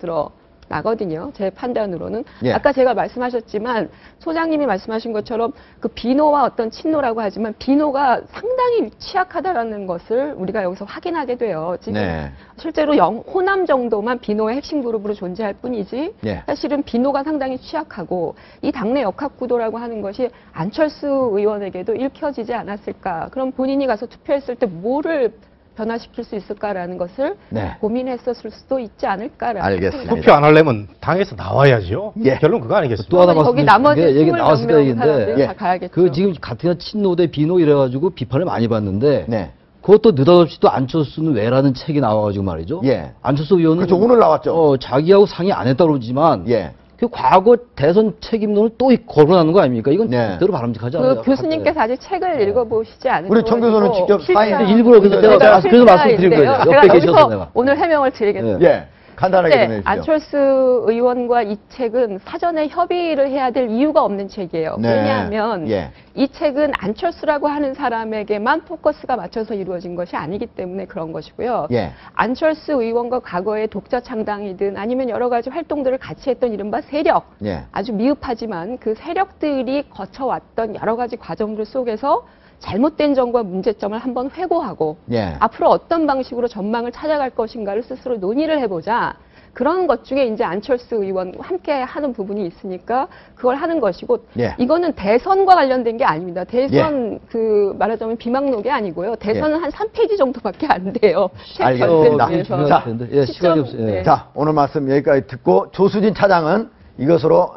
드러나거든요. 제 판단으로는. 예. 아까 제가 말씀하셨지만 소장님이 말씀하신 것처럼 그 비노와 어떤 친노라고 하지만 비노가 상당히 취약하다라는 것을 우리가 여기서 확인하게 돼요. 지금 네. 실제로 호남 정도만 비노의 핵심 그룹으로 존재할 뿐이지 예. 사실은 비노가 상당히 취약하고 이 당내 역학구도라고 하는 것이 안철수 의원에게도 읽혀지지 않았을까. 그럼 본인이 가서 투표했을 때 뭐를 변화시킬 수 있을까라는 것을 네. 고민했었을 수도 있지 않을까라는 알겠습니다. 투표 안 하려면 당에서 나와야죠. 예. 결론 그거 아니겠습니까? 또 하나 거기 말씀드리는 나머지 게 얘기 20몇 나왔을 때 명 얘기인데 사람들이 예. 다 가야겠죠. 그 지금 같은 친노 대 비노 이래가지고 비판을 많이 받는데 네. 그것도 느닷없이 또 안철수는 왜라는 책이 나와가지고 말이죠. 예. 안철수 의원은 그렇죠. 오늘 나왔죠. 자기하고 상의 안 했다고 그러지만 예. 그 과거 대선 책임론을 또 걸어나는 거 아닙니까? 이건 네. 절대로 바람직하지 않아요. 그 교수님께서 아직 책을 읽어보시지 않으셔서 우리 정 교수는 직접 사인 일부러 그래서 제가 그래서 말씀드린 거예요. 옆에 제가 계셔서 여기서 내가. 오늘 해명을 드리겠습니다. 예. 간단하게 좀 네, 해주시죠. 안철수 의원과 이 책은 사전에 협의를 해야 될 이유가 없는 책이에요. 네. 왜냐하면 예. 이 책은 안철수라고 하는 사람에게만 포커스가 맞춰서 이루어진 것이 아니기 때문에 그런 것이고요. 예. 안철수 의원과 과거의 독자 창당이든 아니면 여러 가지 활동들을 같이 했던 이른바 세력, 예. 아주 미흡하지만 그 세력들이 거쳐왔던 여러 가지 과정들 속에서 잘못된 점과 문제점을 한번 회고하고 예. 앞으로 어떤 방식으로 전망을 찾아갈 것인가를 스스로 논의를 해보자. 그런 것 중에 이제 안철수 의원과 함께 하는 부분이 있으니까 그걸 하는 것이고 예. 이거는 대선과 관련된 게 아닙니다. 대선 그 말하자면 비망록이 아니고요. 대선은 한 3페이지 정도밖에 안 돼요. 알겠습니다. 자, 예, 시간이 없어요. 예. 네. 자, 오늘 말씀 여기까지 듣고 조수진 차장은 이것으로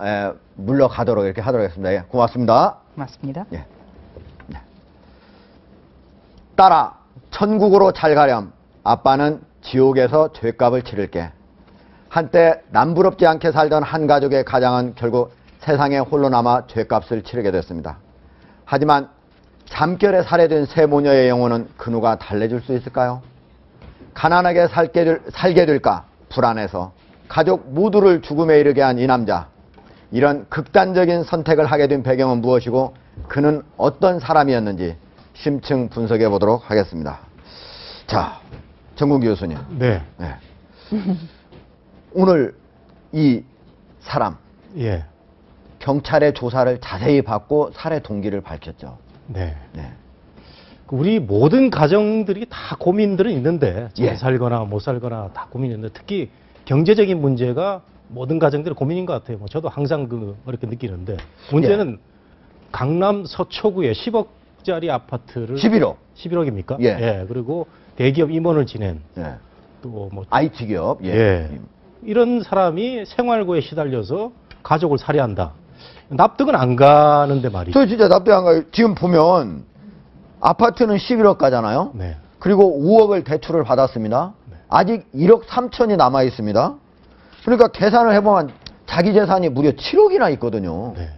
물러가도록 이렇게 하도록 하겠습니다. 예, 고맙습니다. 맞습니다. 예. 네. 딸아, 천국으로 잘 가렴. 아빠는 지옥에서 죗값을 치를게. 한때 남부럽지 않게 살던 한 가족의 가장은 결국 세상에 홀로 남아 죗값을 치르게 됐습니다. 하지만 잠결에 살해된 세 모녀의 영혼은 그 누가 달래줄 수 있을까요? 가난하게 살게 될까 불안해서 가족 모두를 죽음에 이르게 한 이 남자. 이런 극단적인 선택을 하게 된 배경은 무엇이고 그는 어떤 사람이었는지 심층 분석해 보도록 하겠습니다. 자, 정국 교수님. 네. 네. 오늘 이 사람 예. 경찰의 조사를 자세히 받고 살해 동기를 밝혔죠. 네. 네. 우리 모든 가정들이 다 고민들은 있는데 잘 예. 살거나 못 살거나 다 고민이 있는데 특히 경제적인 문제가 모든 가정들의 고민인 것 같아요. 저도 항상 그렇게 느끼는데 문제는 강남 서초구에 10억짜리 아파트를 11억. 11억입니까? 예. 그리고 대기업 임원을 지낸 네. 또 뭐 IT 기업. 예. 예. 이런 사람이 생활고에 시달려서 가족을 살해한다. 납득은 안 가는데 말이죠. 저 진짜 납득 안 가요. 지금 보면 아파트는 11억 가잖아요. 네. 그리고 5억을 대출을 받았습니다. 아직 1억 3천이 남아 있습니다. 그러니까 계산을 해보면 자기 재산이 무려 7억이나 있거든요. 네.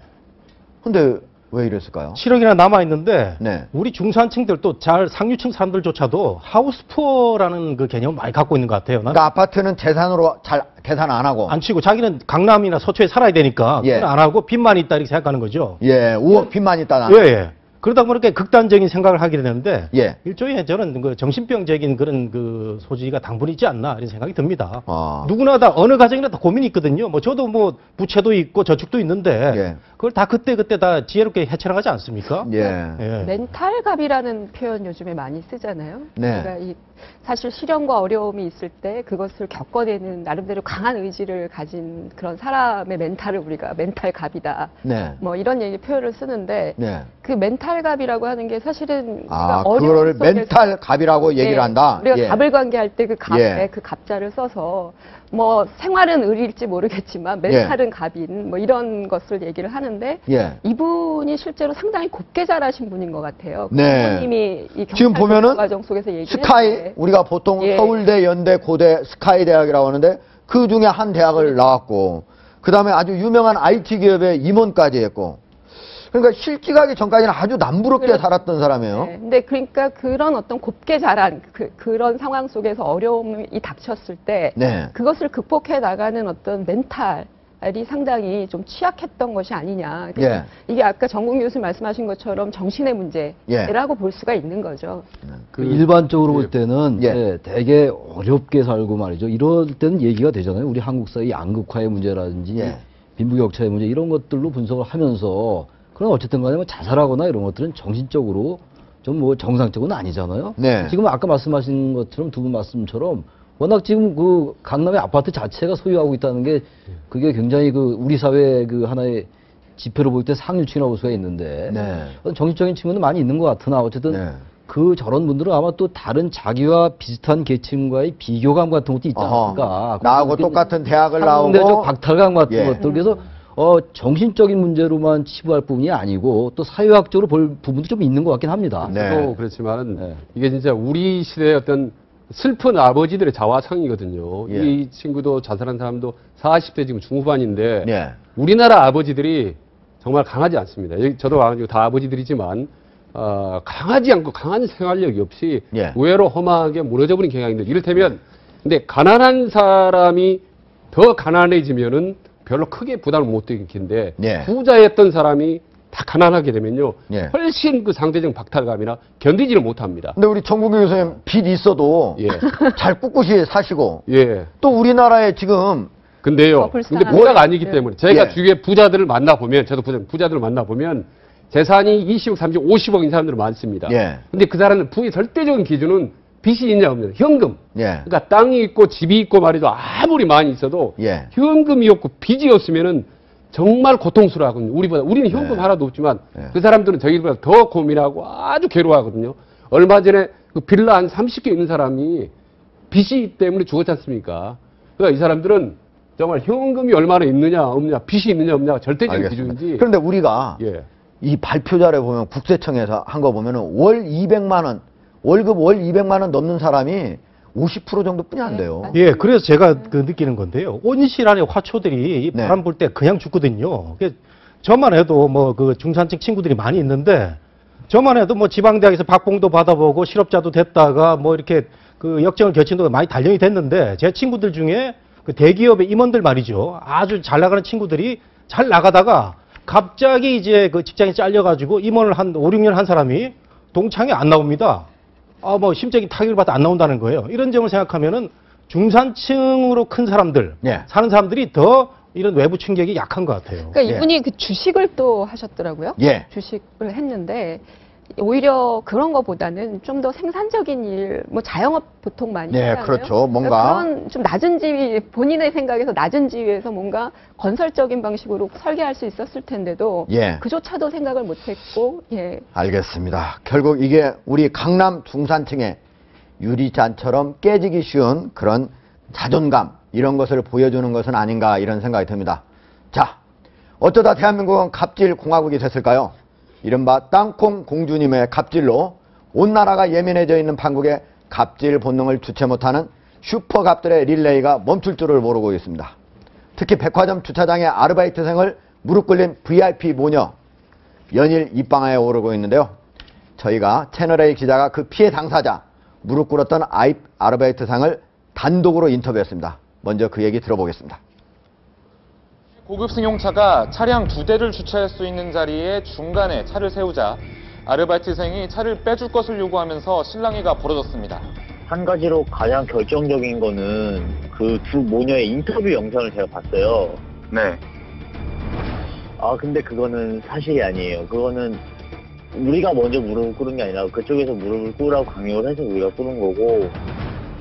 근데 왜 이랬을까요? 7억이나 남아 있는데 네. 우리 중산층들 또 잘 상류층 사람들조차도 하우스푸어라는 그 개념을 많이 갖고 있는 것 같아요. 난 그러니까 아파트는 재산으로 잘 계산 안 하고. 안 치고 자기는 강남이나 서초에 살아야 되니까 예. 그건 안 하고 빚만 있다 이렇게 생각하는 거죠. 예, 5억 빚만 있다 나는. 예. 그러다 보니까 극단적인 생각을 하게 되는데 예. 일종의 저는 그 정신병적인 그런 그 소지가 당분히 있지 않나 이런 생각이 듭니다. 아. 누구나 다 어느 가정이나 다 고민이 있거든요. 뭐 저도 뭐 부채도 있고 저축도 있는데 예. 그걸 다 그때 다 지혜롭게 해결하지 않습니까? 예. 예. 멘탈갑이라는 표현 요즘에 많이 쓰잖아요. 네. 그러니까 사실 시련과 어려움이 있을 때 그것을 겪어내는 나름대로 강한 의지를 가진 그런 사람의 멘탈을 우리가 멘탈갑이다. 네. 뭐 이런 얘기 표현을 쓰는데 네. 그 멘탈갑이라고 하는 게 사실은 아, 우리가 어려움 그거를 속에서 멘탈 갑이라고 얘기를 예, 한다. 우리가 예. 갑을 관계할 때 그 갑에 예. 그 갑자를 써서 뭐 생활은 을일지 모르겠지만 멘탈은 갑인 뭐 이런 것을 얘기를 하는데 예. 이분이 실제로 상당히 곱게 자라신 분인 것 같아요. 네. 부모님이 이 지금 경찰 보면은 과정 속에서 얘기를 스카이, 했는데 우리가 보통 예. 서울대, 연대, 고대, 스카이 대학이라고 하는데 그 중에 한 대학을 나왔고 그 다음에 아주 유명한 IT 기업의 임원까지 했고 그러니까 실직하기 전까지는 아주 남부럽게 살았던 사람이에요. 네. 근데 그러니까 그런 어떤 곱게 자란 그런 상황 속에서 어려움이 닥쳤을 때 네. 그것을 극복해 나가는 어떤 멘탈이 상당히 좀 취약했던 것이 아니냐. 예. 이게 아까 정국 교수 말씀하신 것처럼 정신의 예. 문제라고 볼 수가 있는 거죠. 그 일반적으로 볼 때는 예. 예, 되게 어렵게 살고 말이죠. 이럴 때는 얘기가 되잖아요. 우리 한국 사회 양극화의 문제라든지 예. 빈부격차의 문제 이런 것들로 분석을 하면서 그럼 어쨌든 간에 뭐 자살하거나 이런 것들은 정신적으로 좀 뭐 정상적으로는 아니잖아요. 네. 지금 아까 말씀하신 것처럼 두 분 말씀처럼 워낙 지금 그 강남의 아파트 자체가 소유하고 있다는 게 그게 굉장히 그 우리 사회의 그 하나의 지표로 볼 때 상류층이라고 볼 수가 있는데 네. 어떤 정신적인 측면도 많이 있는 것 같으나 어쨌든 네. 그 저런 분들은 아마 또 다른 자기와 비슷한 계층과의 비교감 같은 것도 있지 어허. 않을까. 나하고 똑같은 대학을 상대적 나오고 박탈감 같은 예. 것들. 그래서 정신적인 문제로만 치부할 부분이 아니고 또 사회학적으로 볼 부분도 좀 있는 것 같긴 합니다. 네. 또 그렇지만은 네. 이게 진짜 우리 시대의 어떤 슬픈 아버지들의 자화상이거든요. 예. 이 친구도 자살한 사람도 40대 지금 중후반인데 예. 우리나라 아버지들이 정말 강하지 않습니다. 여기 저도 아니고 다 아버지들이지만 강하지 않고 강한 생활력이 없이 예. 의외로 험하게 무너져버린 경향이 있는데 이를테면 근데 가난한 사람이 더 가난해지면은 별로 크게 부담을 못 느끼는데 예. 부자였던 사람이 다 가난하게 되면요 예. 훨씬 그 상대적 박탈감이나 견디지를 못합니다. 근데 우리 정국규 교수님 빚 있어도 예. 잘 꿋꿋이 사시고 예. 또 우리나라에 지금 근데요. 더 불쌍한 근데 부자가 아니기 예. 때문에 제가 예. 주위에 부자들을 만나 보면 저도 부자들을 만나 보면 재산이 20억, 30억, 50억인 사람들이 많습니다. 예. 근데 그 사람들 부의 절대적인 기준은 빚이 있냐 없냐 현금. 예. 그러니까 땅이 있고 집이 있고 말이죠. 아무리 많이 있어도 예. 현금이 없고 빚이 없으면은 정말 고통스러워하거든요. 우리는 현금 네. 하나도 없지만 네. 그 사람들은 저희보다 더 고민하고 아주 괴로워하거든요. 얼마 전에 그 빌라 한 30개 있는 사람이 빚이 때문에 죽었지 않습니까? 그러니까 이 사람들은 정말 현금이 얼마나 있느냐 없느냐 빚이 있느냐 없느냐가 절대적인 알겠습니다. 기준인지. 그런데 우리가 예. 이 발표자를 보면 국세청에서 한 거 보면은 월 200만 원 월급 월 200만 원 넘는 사람이 50% 정도뿐이 안 돼요. 예, 그래서 제가 그 느끼는 건데요. 온실 안에 화초들이 이 네. 바람 불 때 그냥 죽거든요. 저만 해도 뭐 그 중산층 친구들이 많이 있는데 저만 해도 뭐 지방대학에서 박봉도 받아보고 실업자도 됐다가 뭐 이렇게 그 역정을 겨친도 많이 단련이 됐는데 제 친구들 중에 그 대기업의 임원들 말이죠. 아주 잘 나가는 친구들이 잘 나가다가 갑자기 이제 그 직장에 잘려가지고 임원을 한 5, 6년 한 사람이 동창회 안 나옵니다. 뭐 심적인 타격을 받아 안 나온다는 거예요. 이런 점을 생각하면은 중산층으로 큰 사람들, 예. 사는 사람들이 더 이런 외부 충격이 약한 것 같아요. 그러니까 이분이 그 주식을 또 하셨더라고요. 예. 주식을 했는데 오히려 그런 거보다는 좀 더 생산적인 일, 뭐 자영업 보통 많이 네, 하잖아요. 그렇죠. 뭔가 그런 좀 낮은 지위, 본인의 생각에서 낮은 지위에서 뭔가 건설적인 방식으로 설계할 수 있었을 텐데도 예. 그조차도 생각을 못했고, 예. 알겠습니다. 결국 이게 우리 강남 중산층의 유리잔처럼 깨지기 쉬운 그런 자존감 이런 것을 보여주는 것은 아닌가 이런 생각이 듭니다. 자, 어쩌다 대한민국은 갑질 공화국이 됐을까요? 이른바 땅콩 공주님의 갑질로 온 나라가 예민해져 있는 판국에 갑질 본능을 주체 못하는 슈퍼갑들의 릴레이가 멈출 줄을 모르고 있습니다. 특히 백화점 주차장의 아르바이트생을 무릎 꿇린 VIP 모녀 연일 입방아에 오르고 있는데요. 저희가 채널A 기자가 그 피해 당사자 무릎 꿇었던 아르바이트생을 단독으로 인터뷰했습니다. 먼저 그 얘기 들어보겠습니다. 고급 승용차가 차량 2대를 주차할 수 있는 자리에 중간에 차를 세우자 아르바이트생이 차를 빼줄 것을 요구하면서 실랑이가 벌어졌습니다. 한 가지로 가장 결정적인 거는 그 두 모녀의 인터뷰 영상을 제가 봤어요. 네. 근데 그거는 사실이 아니에요. 그거는 우리가 먼저 무릎을 꿇은 게 아니라 그쪽에서 무릎을 꿇으라고 강요를 해서 우리가 꿇은 거고,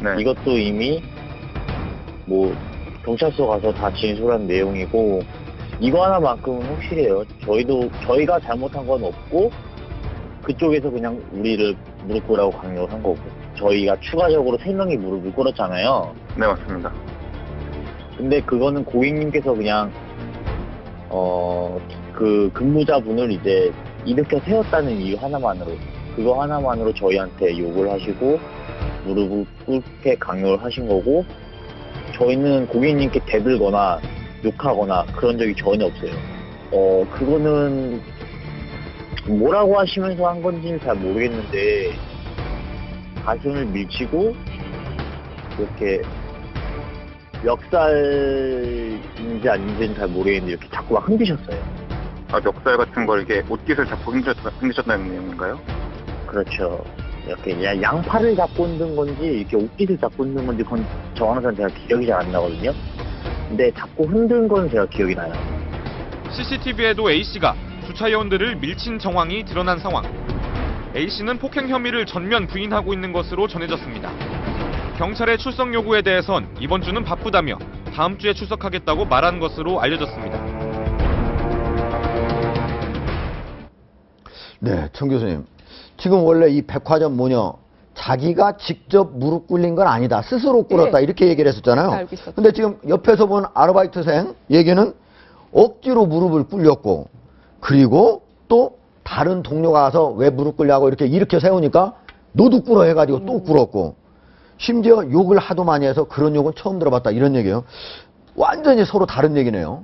네. 이것도 이미 뭐 경찰서 가서 다 진술한 내용이고, 이거 하나만큼은 확실해요. 저희가 잘못한 건 없고 그쪽에서 그냥 우리를 무릎 꿇으라고 강요를 한 거고, 저희가 추가적으로 3명이 무릎을 꿇었잖아요. 네, 맞습니다. 근데 그거는 고객님께서 그냥 그 근무자분을 이제 일으켜 세웠다는 이유 하나만으로, 그거 하나만으로 저희한테 욕을 하시고 무릎을 꿇게 강요를 하신 거고, 저희는 고객님께 대들거나 욕하거나 그런 적이 전혀 없어요. 그거는 뭐라고 하시면서 한 건지는 잘 모르겠는데 가슴을 밀치고 이렇게 멱살인지 아닌지는 잘 모르겠는데 이렇게 자꾸 막 흔드셨어요. 멱살 같은 걸 이렇게 옷깃을 잡고 흔드셨다는 내용인가요? 그렇죠. 이렇게 그냥 양팔을 잡고 흔든 건지 이렇게 옷깃을 잡고 흔든 건지 그건 정확한 제가 기억이 잘 안 나거든요. 근데 잡고 흔든 건 제가 기억이 나요. CCTV에도 A씨가 주차요원들을 밀친 정황이 드러난 상황. A씨는 폭행 혐의를 전면 부인하고 있는 것으로 전해졌습니다. 경찰의 출석 요구에 대해선 이번 주는 바쁘다며 다음 주에 출석하겠다고 말한 것으로 알려졌습니다. 네, 청 교수님. 지금 원래 이 백화점 모녀 자기가 직접 무릎 꿇린 건 아니다. 스스로 꿇었다. 네. 이렇게 얘기를 했었잖아요. 알고 있었죠. 근데 지금 옆에서 본 아르바이트생 얘기는 억지로 무릎을 꿇렸고, 그리고 또 다른 동료가 와서 왜 무릎 꿇냐고 이렇게 세우니까 너도 꿇어 해가지고 또 꿇었고, 심지어 욕을 하도 많이 해서 그런 욕은 처음 들어봤다 이런 얘기예요. 완전히 서로 다른 얘기네요.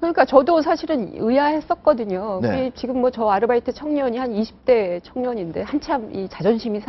그러니까 저도 사실은 의아했었거든요. 네. 우리 지금 뭐 저 아르바이트 청년이 한 20대 청년인데 한참 이 자존심이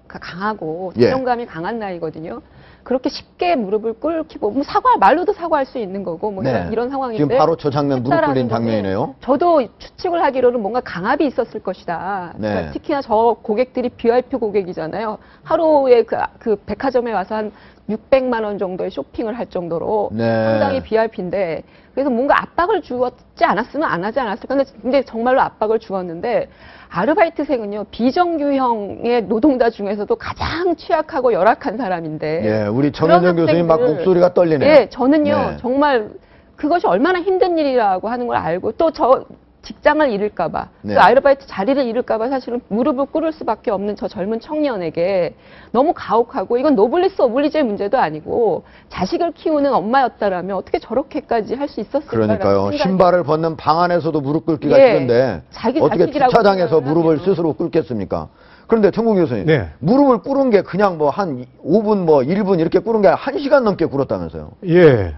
강하고 예. 자존감이 강한 나이거든요. 그렇게 쉽게 무릎을 꿇기고 뭐 말로도 사과할 수 있는 거고 뭐 네. 이런 상황인데 지금 바로 저 장면 무릎 꿇린 했다라는 장면이네요. 거는 저도 추측을 하기로는 뭔가 강압이 있었을 것이다. 네. 그러니까 특히나 저 고객들이 VIP 고객이잖아요. 하루에 그 백화점에 와서 한 600만 원 정도의 쇼핑을 할 정도로 네. 상당히 VIP인데 그래서 뭔가 압박을 주었지 않았으면 안 하지 않았을까. 근데 정말로 압박을 주었는데 아르바이트생은요 비정규형의 노동자 중에서도 가장 취약하고 열악한 사람인데 예, 우리 정현정 교수님 막 목소리가 떨리네요. 예, 저는요 네. 정말 그것이 얼마나 힘든 일이라고 하는 걸 알고 또 저 직장을 잃을까봐, 네. 그 아르바이트 자리를 잃을까봐 사실은 무릎을 꿇을 수밖에 없는 저 젊은 청년에게 너무 가혹하고 이건 노블리스 오블리주의 문제도 아니고 자식을 키우는 엄마였다라면 어떻게 저렇게까지 할 수 있었을까라는 그러니까요. 생각이 신발을 벗는 방 안에서도 무릎 꿇기가 예. 싫은데 자기 어떻게 자식이라고 주차장에서 생각을 무릎을 하면. 스스로 꿇겠습니까? 그런데 정국 교수님, 네. 무릎을 꿇은 게 그냥 뭐 한 5분, 뭐 1분 이렇게 꿇은 게 1시간 넘게 꿇었다면서요? 예.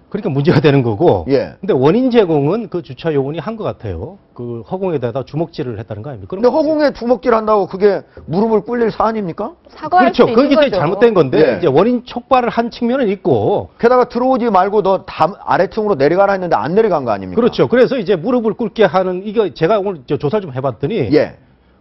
그러니까 문제가 되는 거고. 예. 근데 원인 제공은 그 주차 요원이 한 것 같아요. 그 허공에다가 주먹질을 했다는 거 아닙니까? 근데 허공에 주먹질 한다고 그게 무릎을 꿇릴 사안입니까? 사과할 그렇죠. 수 있는 거기서 거죠. 잘못된 건데 예. 이제 원인 촉발을 한 측면은 있고. 게다가 들어오지 말고 너 아래층으로 내려가라 했는데 안 내려간 거 아닙니까? 그렇죠. 그래서 이제 무릎을 꿇게 하는 이거 제가 오늘 조사를 좀 해봤더니 예.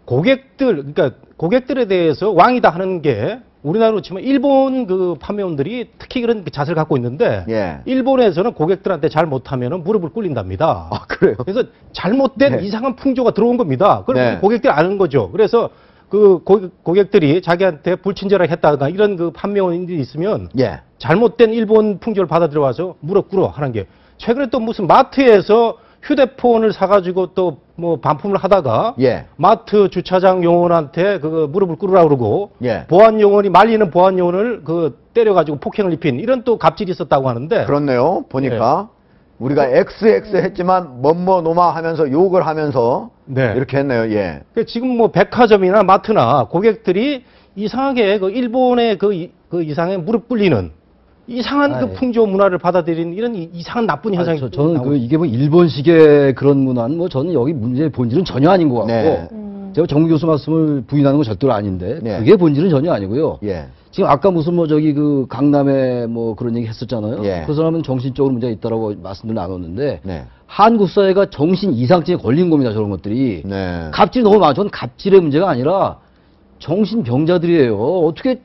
그러니까 고객들에 대해서 왕이다 하는 게 우리나라로 치면 일본 그 판매원들이 특히 그런 자세를 갖고 있는데 예. 일본에서는 고객들한테 잘 못하면 무릎을 꿇린답니다. 아, 그래요? 그래서 잘못된 네. 이상한 풍조가 들어온 겁니다. 그럼 네. 우리 고객들이 아는 거죠. 그래서 그 고객들이 자기한테 불친절하게 했다거나 이런 그 판매원들이 있으면 예. 잘못된 일본 풍조를 받아들여와서 무릎 꿇어 하는 게 최근에 또 무슨 마트에서 휴대폰을 사가지고 또 뭐 반품을 하다가 예. 마트 주차장 요원한테 그 무릎을 꿇으라 그러고 예. 보안 요원이 말리는 보안 요원을 그 때려가지고 폭행을 입힌 이런 또 갑질이 있었다고 하는데 그렇네요. 보니까 우리가 XX 했지만 뭐뭐 노마 하면서 욕을 하면서 네. 이렇게 했네요. 예. 지금 뭐 백화점이나 마트나 고객들이 이상하게 그 일본의 그 이상의 무릎 꿇리는 이상한 그 예. 풍조 문화를 받아들이는 이런 이상한 나쁜 현상이 저는 나오고 그 이게 뭐 일본식의 그런 문화는 뭐 저는 여기 문제의 본질은 전혀 아닌 것 같고 네. 제가 정 교수 말씀을 부인하는 건 절대로 아닌데 네. 그게 본질은 전혀 아니고요. 예. 지금 아까 무슨 뭐 저기 그 강남에 뭐 그런 얘기 했었잖아요. 예. 그 사람은 정신적으로 문제가 있다라고 말씀을 나눴는데 네. 한국 사회가 정신 이상증에 걸린 겁니다. 저런 것들이. 네. 갑질이 너무 많아. 전 갑질의 문제가 아니라 정신병자들이에요. 어떻게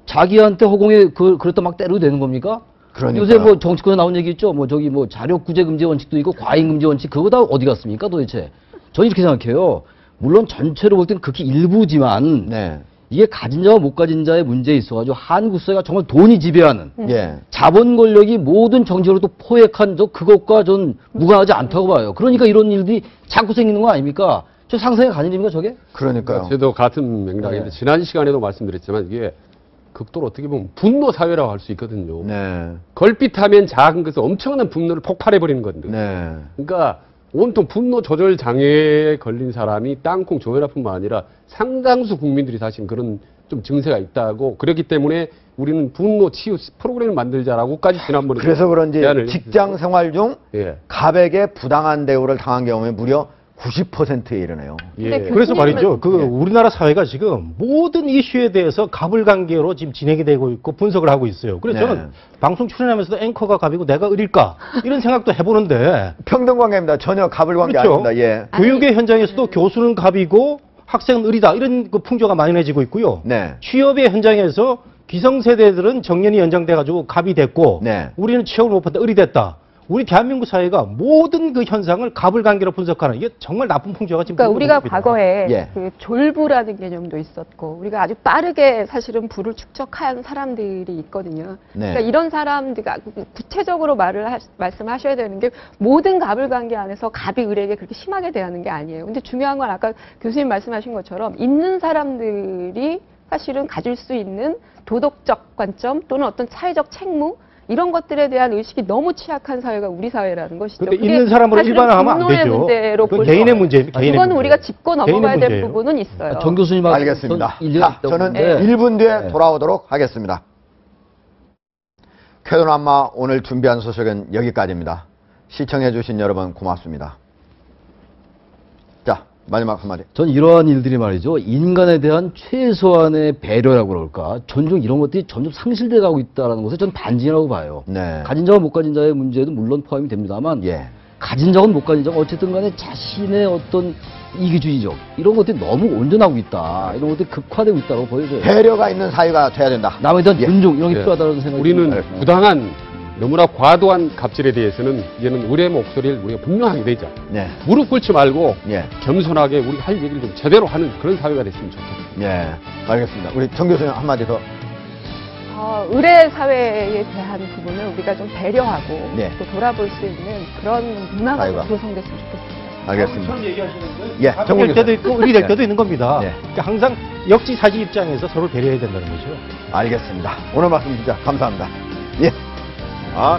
자기한테 허공에 그랬다 막 때려도 되는 겁니까? 그러니까요. 요새 뭐 정치권에 나온 얘기 있죠. 뭐 저기 뭐 자력구제 금지 원칙도 있고 과잉 금지 원칙 그거 다 어디 갔습니까 도대체? 저는 이렇게 생각해요. 물론 전체로 볼 땐 극히 일부지만 네. 이게 가진 자와 못 가진 자의 문제에 있어가지고 한국 사회가 정말 돈이 지배하는 예. 자본 권력이 모든 정책으로 또 포획한 그것과 전 무관하지 않다고 봐요. 그러니까 이런 일들이 자꾸 생기는 거 아닙니까? 저 상상이 가는 일입니까 저게? 그러니까요. 저도 같은 맥락인데 네. 지난 시간에도 말씀드렸지만 이게 극도로 어떻게 보면 분노 사회라고 할 수 있거든요. 네. 걸핏하면 작은 것을 엄청난 분노를 폭발해버리는 건데. 네. 그러니까 온통 분노 조절 장애에 걸린 사람이 땅콩 조현아뿐만 아니라 상당수 국민들이 사실 그런 좀 증세가 있다고 그렇기 때문에 우리는 분노 치유 프로그램을 만들자라고까지 지난번에 그래서 그런지 제안을 직장 생활 중 예. 갑에게 부당한 대우를 당한 경우에 무려 90%에 이르네요. 근데 예. 그래서 말이죠. 그 예. 우리나라 사회가 지금 모든 이슈에 대해서 갑을관계로 지금 진행이 되고 있고 분석을 하고 있어요. 그래서 네. 저는 방송 출연하면서도 앵커가 갑이고 내가 을일까 이런 생각도 해보는데 평등 관계입니다. 전혀 갑을 관계 그렇죠. 아닙니다. 예. 교육의 현장에서도 교수는 갑이고 학생은 을이다 이런 그 풍조가 만연해지고 있고요. 네. 취업의 현장에서 기성세대들은 정년이 연장돼가지고 갑이 됐고 네. 우리는 취업을 못 받다 을이 됐다. 우리 대한민국 사회가 모든 그 현상을 갑을관계로 분석하는 이게 정말 나쁜 풍조가 지금 그러니까 우리가 있습니다. 과거에 예. 그 졸부라는 개념도 있었고 우리가 아주 빠르게 사실은 부를 축적한 사람들이 있거든요. 네. 그러니까 이런 사람들 구체적으로 말씀하셔야 되는 게 모든 갑을 관계 안에서 갑이 을에게 그렇게 심하게 대하는 게 아니에요. 근데 중요한 건 아까 교수님 말씀하신 것처럼 있는 사람들이 사실은 가질 수 있는 도덕적 관점 또는 어떤 사회적 책무 이런 것들에 대한 의식이 너무 취약한 사회가 우리 사회라는 것이죠. 근데 그게 있는 사람으로 사실은 일반화하면 안 분노의 되죠. 문제로 그건 볼 개인의 수 문제, 없어요. 개인의 그거는 문제. 우리가 짚고 넘어가야 될 문제예요. 부분은 있어요. 정 교수님하고 알겠습니다. 일리가 자, 있다고 저는 보는데 1분 뒤에 네. 돌아오도록 하겠습니다. 쾌도남마 오늘 준비한 소식은 여기까지입니다. 시청해주신 여러분 고맙습니다. 자, 마지막 한마디. 전 이러한 일들이 말이죠. 인간에 대한 최소한의 배려라고 그럴까. 존중 이런 것들이 점점 상실돼 가고 있다는 것을 전 반증이라고 봐요. 네. 가진 자와 못 가진 자의 문제도 물론 포함이 됩니다만 예. 가진 자건 못 가진 자건 어쨌든 간에 자신의 어떤 이기주의적 이런 것들이 너무 온전하고 있다. 이런 것들이 극화되고 있다고 보여져요. 배려가 있는 사회가 돼야 된다. 남에 대한 예. 존중 이런 게 예. 필요하다는 생각이 우리는 듭니다. 부당한 너무나 과도한 갑질에 대해서는 이제는 우리의 목소리를 우리가 분명하게 내자. 네. 무릎 꿇지 말고 예. 겸손하게 우리 할 얘기를 좀 제대로 하는 그런 사회가 됐으면 좋겠습니다. 예. 알겠습니다. 우리 정 교수님 한마디 더. 의뢰 사회에 대한 부분을 우리가 좀 배려하고 네. 또 돌아볼 수 있는 그런 문화가 사회가. 조성됐으면 좋겠습니다. 알겠습니다. 처음 얘기하시는데 예, 정 될 때도 교수님. 있고 의리 될 때도 있는 겁니다. 네. 그러니까 항상 역지사지 입장에서 서로 배려해야 된다는 거죠. 알겠습니다. 오늘 말씀 진짜 감사합니다. 예. 아.